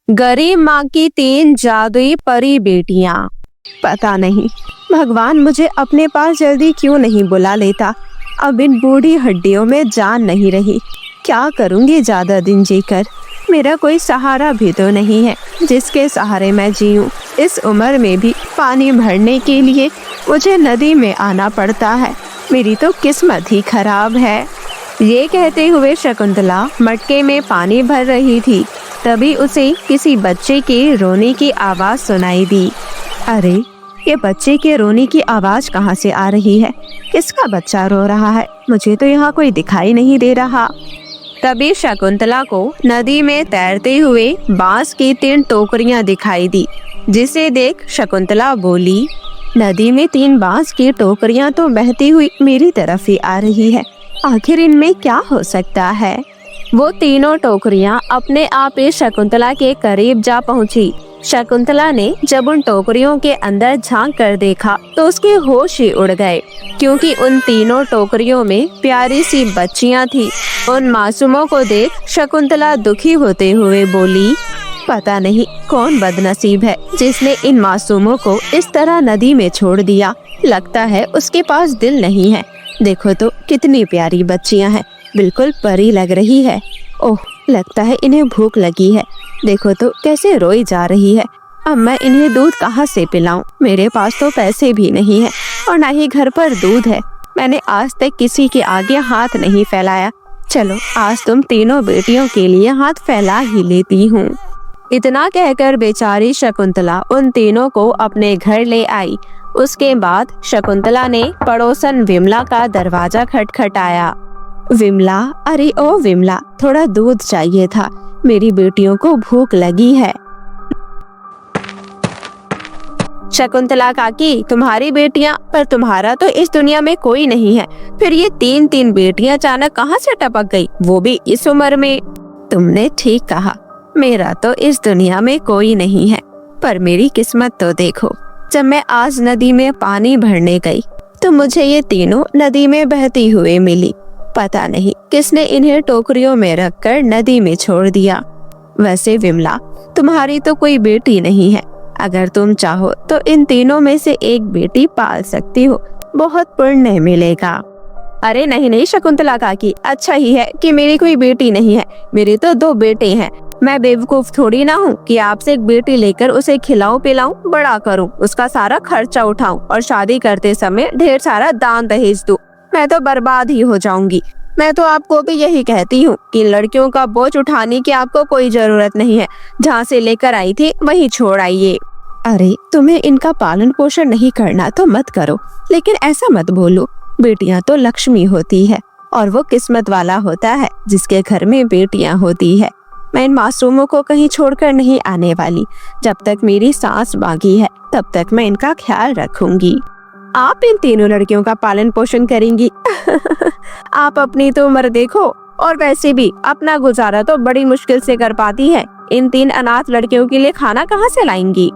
गरीब माँ की 3 जादुई परी बेटियां। पता नहीं भगवान मुझे अपने पास जल्दी क्यों नहीं बुला लेता। अब इन बूढ़ी हड्डियों में जान नहीं रही। क्या करूँगी ज्यादा दिन जीकर। मेरा कोई सहारा भी तो नहीं है जिसके सहारे मैं जीऊँ। इस उम्र में भी पानी भरने के लिए मुझे नदी में आना पड़ता है। मेरी तो किस्मत ही खराब है। ये कहते हुए शकुंतला मटके में पानी भर रही थी। तभी उसे किसी बच्चे के रोने की आवाज सुनाई दी। अरे, ये बच्चे के रोने की आवाज कहाँ से आ रही है? किसका बच्चा रो रहा है? मुझे तो यहाँ कोई दिखाई नहीं दे रहा। तभी शकुंतला को नदी में तैरते हुए बांस की 3 टोकरियां दिखाई दी, जिसे देख शकुंतला बोली, नदी में 3 बांस की टोकरियां तो बहती हुई मेरी तरफ ही आ रही है। आखिर इनमें क्या हो सकता है? वो तीनों टोकरियां अपने आप ही शकुंतला के करीब जा पहुंची। शकुंतला ने जब उन टोकरियों के अंदर झांक कर देखा तो उसके होश ही उड़ गए, क्योंकि उन तीनों टोकरियों में प्यारी सी बच्चियां थी। उन मासूमों को देख शकुंतला दुखी होते हुए बोली, पता नहीं कौन बदनसीब है जिसने इन मासूमों को इस तरह नदी में छोड़ दिया। लगता है उसके पास दिल नहीं है। देखो तो कितनी प्यारी बच्चियां हैं, बिल्कुल परी लग रही है। ओह, लगता है इन्हें भूख लगी है। देखो तो कैसे रोई जा रही है। अब मैं इन्हें दूध कहाँ से पिलाऊं? मेरे पास तो पैसे भी नहीं है और ना ही घर पर दूध है। मैंने आज तक किसी के आगे हाथ नहीं फैलाया। चलो, आज तुम तीनों बेटियों के लिए हाथ फैला ही लेती हूँ। इतना कहकर बेचारी शकुंतला उन तीनों को अपने घर ले आई। उसके बाद शकुंतला ने पड़ोसन विमला का दरवाजा खटखटाया। विमला, अरे ओ विमला, थोड़ा दूध चाहिए था। मेरी बेटियों को भूख लगी है। शकुंतला काकी, तुम्हारी बेटियां, पर तुम्हारा तो इस दुनिया में कोई नहीं है। फिर ये 3 बेटियां अचानक कहाँ से टपक गई, वो भी इस उम्र में? तुमने ठीक कहा, मेरा तो इस दुनिया में कोई नहीं है, पर मेरी किस्मत तो देखो। जब मैं आज नदी में पानी भरने गई तो मुझे ये तीनों नदी में बहती हुए मिली। पता नहीं किसने इन्हें टोकरियों में रखकर नदी में छोड़ दिया। वैसे विमला, तुम्हारी तो कोई बेटी नहीं है। अगर तुम चाहो तो इन तीनों में से एक बेटी पाल सकती हो, बहुत पुण्य मिलेगा। अरे नहीं नहीं शकुंतला काकी, अच्छा ही है कि मेरी कोई बेटी नहीं है। मेरे तो 2 बेटे हैं। मैं बेवकूफ थोड़ी ना हूँ कि आपसे एक बेटी लेकर उसे खिलाऊं पिलाऊं, बड़ा करूं, उसका सारा खर्चा उठाऊं और शादी करते समय ढेर सारा दान दहेज दूं। मैं तो बर्बाद ही हो जाऊंगी। मैं तो आपको भी यही कहती हूँ कि लड़कियों का बोझ उठाने की आपको कोई जरूरत नहीं है। जहाँ से लेकर आई थी वहीं छोड़ आइए। अरे, तुम्हें इनका पालन पोषण नहीं करना तो मत करो, लेकिन ऐसा मत बोलो। बेटियां तो लक्ष्मी होती है और वो किस्मत वाला होता है जिसके घर में बेटियां होती है। मैं इन मासूमों को कहीं छोड़कर नहीं आने वाली। जब तक मेरी सांस बाकी है तब तक मैं इनका ख्याल रखूंगी। आप इन तीनों लड़कियों का पालन पोषण करेंगी? आप अपनी तो उम्र देखो, और वैसे भी अपना गुजारा तो बड़ी मुश्किल से कर पाती है। इन 3 अनाथ लड़कियों के लिए खाना कहाँ से लाएंगी?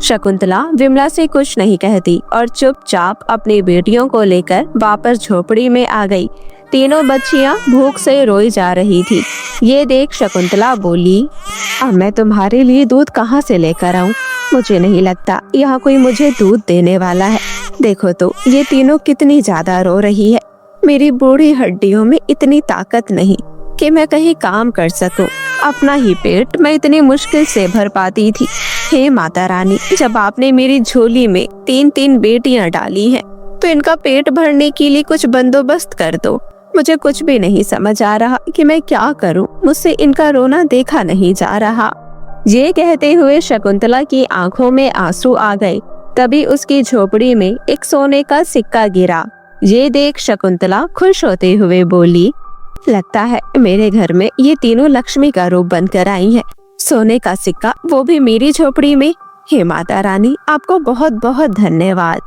शकुंतला विमला से कुछ नहीं कहती और चुपचाप अपनी बेटियों को लेकर वापस झोपड़ी में आ गई। तीनों बच्चियां भूख से रोई जा रही थी। ये देख शकुंतला बोली, अब मैं तुम्हारे लिए दूध कहाँ से लेकर आऊँ? मुझे नहीं लगता यहाँ कोई मुझे दूध देने वाला है। देखो तो ये तीनों कितनी ज्यादा रो रही है। मेरी बूढ़ी हड्डियों में इतनी ताकत नहीं कि मैं कहीं काम कर सकूं। अपना ही पेट मैं इतनी मुश्किल से भर पाती थी। हे माता रानी, जब आपने मेरी झोली में 3 बेटियां डाली हैं, तो इनका पेट भरने के लिए कुछ बंदोबस्त कर दो। मुझे कुछ भी नहीं समझ आ रहा कि मैं क्या करूं। मुझसे इनका रोना देखा नहीं जा रहा। ये कहते हुए शकुंतला की आंखों में आंसू आ गए। तभी उसकी झोपड़ी में एक सोने का सिक्का गिरा। ये देख शकुंतला खुश होते हुए बोली, लगता है मेरे घर में ये तीनों लक्ष्मी का रूप बनकर आई हैं। सोने का सिक्का, वो भी मेरी झोपड़ी में। हे माता रानी, आपको बहुत बहुत धन्यवाद।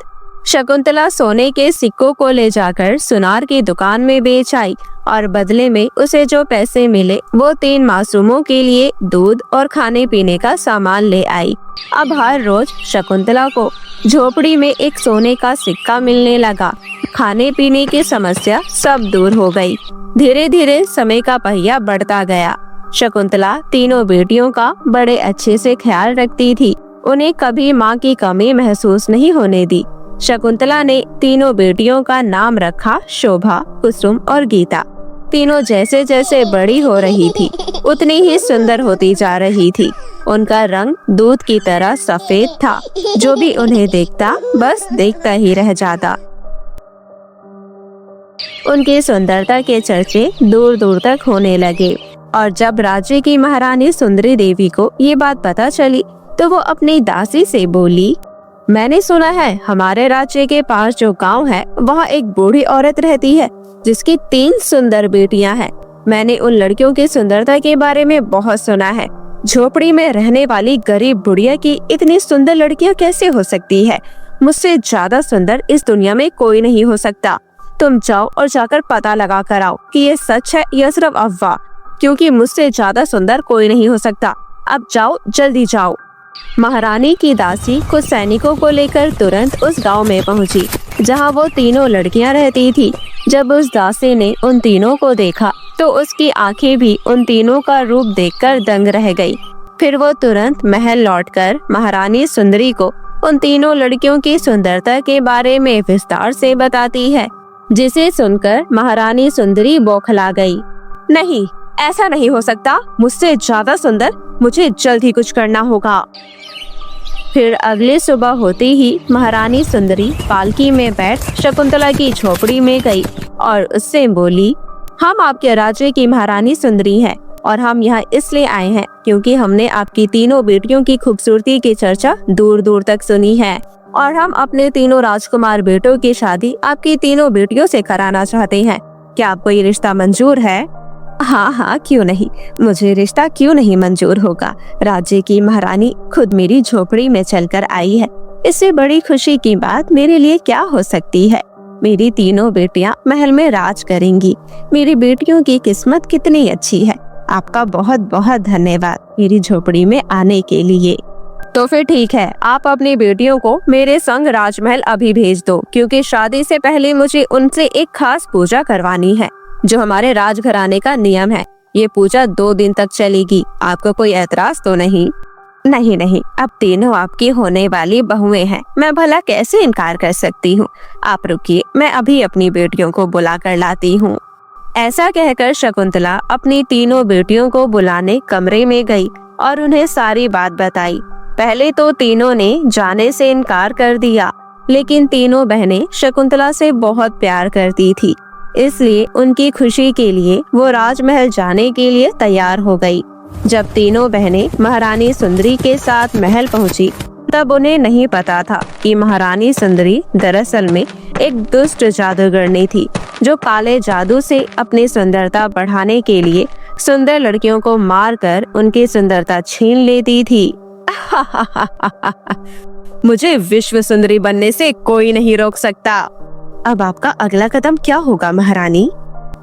शकुंतला सोने के सिक्कों को ले जाकर सुनार की दुकान में बेच आई और बदले में उसे जो पैसे मिले वो 3 मासूमों के लिए दूध और खाने पीने का सामान ले आई। अब हर रोज शकुंतला को झोपड़ी में एक सोने का सिक्का मिलने लगा। खाने पीने की समस्या सब दूर हो गई। धीरे धीरे समय का पहिया बढ़ता गया। शकुंतला तीनों बेटियों का बड़े अच्छे से ख्याल रखती थी। उन्हें कभी माँ की कमी महसूस नहीं होने दी। शकुंतला ने तीनों बेटियों का नाम रखा शोभा, कुसुम और गीता। तीनों जैसे जैसे बड़ी हो रही थी उतनी ही सुंदर होती जा रही थी। उनका रंग दूध की तरह सफेद था। जो भी उन्हें देखता बस देखता ही रह जाता। उनकी सुंदरता के चर्चे दूर दूर तक होने लगे और जब राज्य की महारानी सुंदरी देवी को ये बात पता चली तो वो अपनी दासी से बोली, मैंने सुना है हमारे राज्य के पास जो गांव है वहाँ एक बूढ़ी औरत रहती है जिसकी 3 सुंदर बेटियां हैं। मैंने उन लड़कियों की सुंदरता के बारे में बहुत सुना है। झोपड़ी में रहने वाली गरीब बुढ़िया की इतनी सुंदर लड़कियां कैसे हो सकती है? मुझसे ज्यादा सुंदर इस दुनिया में कोई नहीं हो सकता। तुम जाओ और जाकर पता लगा कर आओ कि ये सच है या सिर्फ अफवाह, क्योंकि मुझसे ज्यादा सुंदर कोई नहीं हो सकता। अब जाओ, जल्दी जाओ। महारानी की दासी कुछ सैनिकों को लेकर तुरंत उस गांव में पहुंची जहां वो तीनों लड़कियां रहती थी। जब उस दासी ने उन तीनों को देखा तो उसकी आंखें भी उन तीनों का रूप देखकर दंग रह गई। फिर वो तुरंत महल लौटकर महारानी सुंदरी को उन तीनों लड़कियों की सुंदरता के बारे में विस्तार से बताती है, जिसे सुनकर महारानी सुंदरी बौखला गई। नहीं, ऐसा नहीं हो सकता, मुझसे ज्यादा सुंदर, मुझे जल्द ही कुछ करना होगा। फिर अगले सुबह होते ही महारानी सुंदरी पालकी में बैठ शकुंतला की झोपड़ी में गई और उससे बोली, हम आपके राज्य की महारानी सुंदरी हैं और हम यहाँ इसलिए आए हैं क्योंकि हमने आपकी तीनों बेटियों की खूबसूरती की चर्चा दूर दूर तक सुनी है और हम अपने तीनों राजकुमार बेटों की शादी आपकी तीनों बेटियों से कराना चाहते हैं। क्या आपको ये रिश्ता मंजूर है? हाँ हाँ, क्यों नहीं, मुझे रिश्ता क्यों नहीं मंजूर होगा। राज्य की महारानी खुद मेरी झोपड़ी में चलकर आई है। इससे बड़ी खुशी की बात मेरे लिए क्या हो सकती है। मेरी तीनों बेटियां महल में राज करेंगी। मेरी बेटियों की किस्मत कितनी अच्छी है। आपका बहुत बहुत धन्यवाद मेरी झोपड़ी में आने के लिए। तो फिर ठीक है, आप अपनी बेटियों को मेरे संग राजमहल अभी भेज दो, क्योंकि शादी से पहले मुझे उनसे एक खास पूजा करवानी है जो हमारे राजघराने का नियम है। ये पूजा 2 दिन तक चलेगी। आपको कोई ऐतराज तो नहीं? नहीं नहीं, अब तीनों आपकी होने वाली बहुएं हैं, मैं भला कैसे इनकार कर सकती हूँ। आप रुकिए, मैं अभी अपनी बेटियों को बुला कर लाती हूँ। ऐसा कहकर शकुंतला अपनी तीनों बेटियों को बुलाने कमरे में गई और उन्हें सारी बात बताई। पहले तो तीनों ने जाने से इनकार कर दिया, लेकिन तीनों बहनें शकुंतला से बहुत प्यार करती थी, इसलिए उनकी खुशी के लिए वो राजमहल जाने के लिए तैयार हो गई। जब तीनों बहनें महारानी सुंदरी के साथ महल पहुंची, तब उन्हें नहीं पता था कि महारानी सुंदरी दरअसल में एक दुष्ट जादूगरनी थी जो काले जादू से अपनी सुंदरता बढ़ाने के लिए सुंदर लड़कियों को मारकर उनकी सुंदरता छीन लेती थी। मुझे विश्व सुंदरी बनने से कोई नहीं रोक सकता। अब आपका अगला कदम क्या होगा महारानी?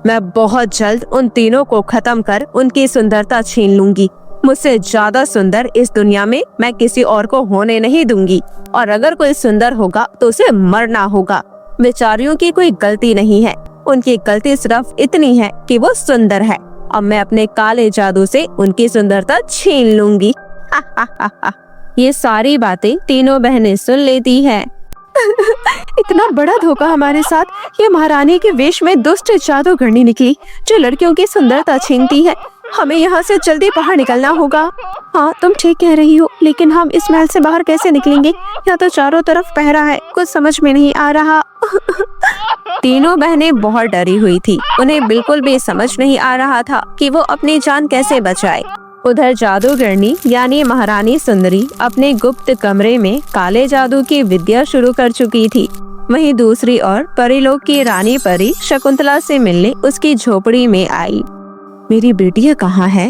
मैं बहुत जल्द उन तीनों को खत्म कर उनकी सुंदरता छीन लूंगी। मुझसे ज्यादा सुंदर इस दुनिया में मैं किसी और को होने नहीं दूंगी, और अगर कोई सुंदर होगा तो उसे मरना होगा। बेचारियों की कोई गलती नहीं है, उनकी गलती सिर्फ इतनी है कि वो सुंदर है। अब मैं अपने काले जादू से उनकी सुंदरता छीन लूंगी। ये सारी बातें तीनों बहनें सुन लेती हैं। इतना बड़ा धोखा हमारे साथ। ये महारानी के वेश में दुष्ट जादूगरनी निकली जो लड़कियों की सुंदरता छीनती है। हमें यहाँ से जल्दी बाहर निकलना होगा। हाँ, तुम ठीक कह रही हो, लेकिन हम इस महल से बाहर कैसे निकलेंगे? यहाँ तो चारों तरफ पहरा है, कुछ समझ में नहीं आ रहा। तीनों बहनें बहुत डरी हुई थी। उन्हें बिल्कुल भी समझ नहीं आ रहा था कि वो अपनी जान कैसे बचाए। उधर जादूगरनी यानी महारानी सुंदरी अपने गुप्त कमरे में काले जादू की विद्या शुरू कर चुकी थी। वहीं दूसरी ओर परीलोक की रानी परी शकुंतला से मिलने उसकी झोपड़ी में आई। मेरी बेटियां कहाँ है?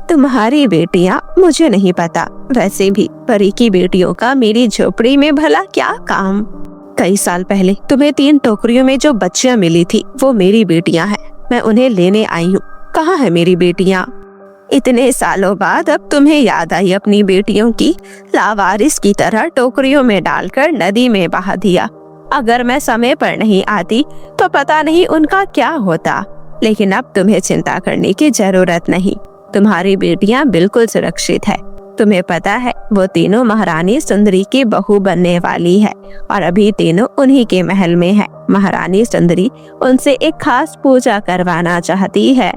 तुम्हारी बेटियां मुझे नहीं पता। वैसे भी परी की बेटियों का मेरी झोपड़ी में भला क्या काम? कई साल पहले तुम्हें 3 टोकरियों में जो बच्चियां मिली थी वो मेरी बेटियां हैं। मैं उन्हें लेने आई हूँ। कहाँ है मेरी बेटियां? इतने सालों बाद अब तुम्हें याद आई अपनी बेटियों की? लावारिस की तरह टोकरियों में डालकर नदी में बहा दिया। अगर मैं समय पर नहीं आती तो पता नहीं उनका क्या होता। लेकिन अब तुम्हें चिंता करने की जरूरत नहीं। तुम्हारी बेटियां बिल्कुल सुरक्षित है। तुम्हें पता है वो तीनों महारानी सुंदरी की बहू बनने वाली है और अभी तीनों उन्हीं के महल में है। महारानी सुंदरी उनसे एक खास पूजा करवाना चाहती है।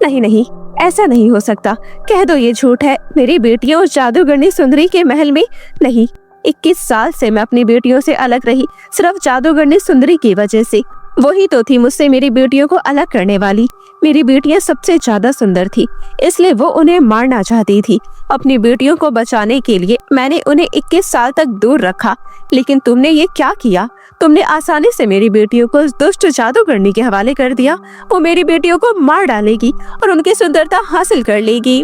नहीं नहीं, ऐसा नहीं हो सकता, कह दो ये झूठ है। मेरी बेटियां उस जादूगरनी सुंदरी के महल में नहीं। 21 साल से मैं अपनी बेटियों से अलग रही, सिर्फ जादूगरनी सुंदरी की वजह से। वही तो थी मुझसे मेरी बेटियों को अलग करने वाली। मेरी बेटियां सबसे ज्यादा सुंदर थी, इसलिए वो उन्हें मारना चाहती थी। अपनी बेटियों को बचाने के लिए मैंने उन्हें 21 साल तक दूर रखा, लेकिन तुमने ये क्या किया? तुमने आसानी से मेरी बेटियों को उस दुष्ट जादूगरनी के हवाले कर दिया। वो मेरी बेटियों को मार डालेगी और उनकी सुंदरता हासिल कर लेगी।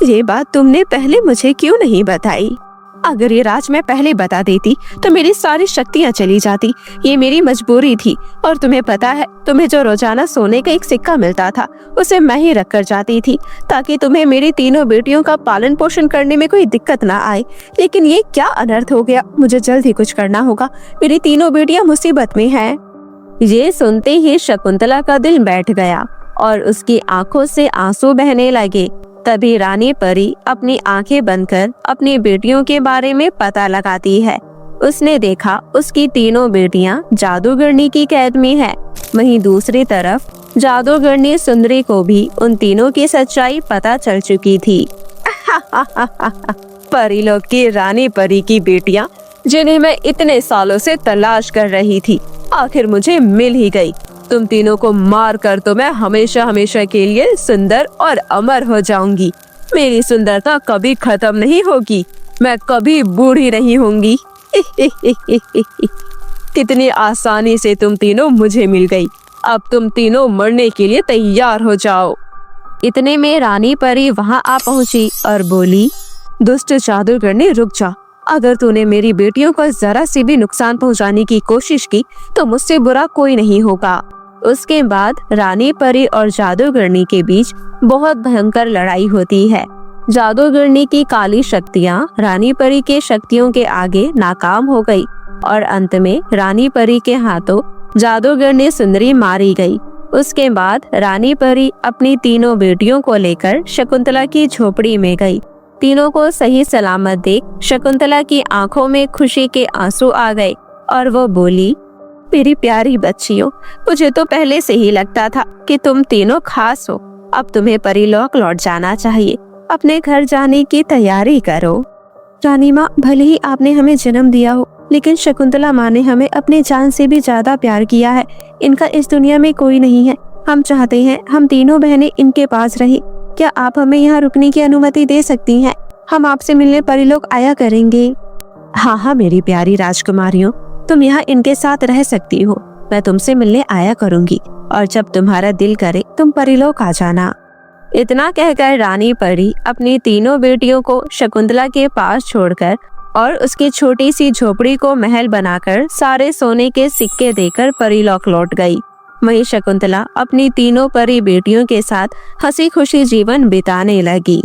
ये बात तुमने पहले मुझे क्यों नहीं बताई? अगर ये राज मैं पहले बता देती तो मेरी सारी शक्तियाँ चली जाती। ये मेरी मजबूरी थी। और तुम्हें पता है, तुम्हें जो रोजाना सोने का एक सिक्का मिलता था उसे मैं ही रख कर जाती थी, ताकि तुम्हें मेरी तीनों बेटियों का पालन पोषण करने में कोई दिक्कत ना आए। लेकिन ये क्या अनर्थ हो गया। मुझे जल्द ही कुछ करना होगा। मेरी तीनों बेटियां मुसीबत में हैं। ये सुनते ही शकुंतला का दिल बैठ गया और उसकी आंखों से आंसू बहने लगे। तभी रानी परी अपनी आंखें बंद कर अपनी बेटियों के बारे में पता लगाती है। उसने देखा उसकी तीनों बेटियां जादूगरनी की कैद में है। वहीं दूसरी तरफ जादूगरनी सुंदरी को भी उन तीनों की सच्चाई पता चल चुकी थी। परीलोक की रानी परी की बेटियां, जिन्हें मैं इतने सालों से तलाश कर रही थी, आखिर मुझे मिल ही गई। तुम तीनों को मार कर तो मैं हमेशा हमेशा के लिए सुंदर और अमर हो जाऊंगी। मेरी सुंदरता कभी खत्म नहीं होगी। मैं कभी बूढ़ी नहीं होंगी। कितनी आसानी से तुम तीनों मुझे मिल गई। अब तुम तीनों मरने के लिए तैयार हो जाओ। इतने में रानी परी वहां आ पहुंची और बोली, दुष्ट जादूगरनी रुक जा। अगर तूने मेरी बेटियों को जरा सी भी नुकसान पहुंचाने की कोशिश की तो मुझसे बुरा कोई नहीं होगा। उसके बाद रानी परी और जादूगरनी के बीच बहुत भयंकर लड़ाई होती है। जादूगरनी की काली शक्तियाँ रानी परी के शक्तियों के आगे नाकाम हो गई और अंत में रानी परी के हाथों जादूगरनी सुंदरी मारी गई। उसके बाद रानी परी अपनी तीनों बेटियों को लेकर शकुंतला की झोपड़ी में गई। तीनों को सही सलामत देख शकुंतला की आंखों में खुशी के आंसू आ गए और वो बोली, मेरी प्यारी बच्चियों, मुझे तो पहले से ही लगता था कि तुम तीनों खास हो। अब तुम्हें परीलोक लौट जाना चाहिए। अपने घर जाने की तैयारी करो। रानी माँ, भले ही आपने हमें जन्म दिया हो, लेकिन शकुंतला माँ ने हमें अपने जान से भी ज्यादा प्यार किया है। इनका इस दुनिया में कोई नहीं है। हम चाहते हैं हम तीनों बहनें इनके पास रहें। क्या आप हमें यहाँ रुकने की अनुमति दे सकती हैं? हम आपसे मिलने परीलोक आया करेंगे। हाँ हाँ मेरी प्यारी राजकुमारियों, तुम यहाँ इनके साथ रह सकती हो। मैं तुमसे मिलने आया करूँगी और जब तुम्हारा दिल करे तुम परीलोक आ जाना। इतना कहकर रानी परी अपनी तीनों बेटियों को शकुंतला के पास छोड़कर और उसकी छोटी सी झोपड़ी को महल बनाकर सारे सोने के सिक्के देकर परीलोक लौट गई। वहीं शकुंतला अपनी तीनों परी बेटियों के साथ हंसी खुशी जीवन बिताने लगी।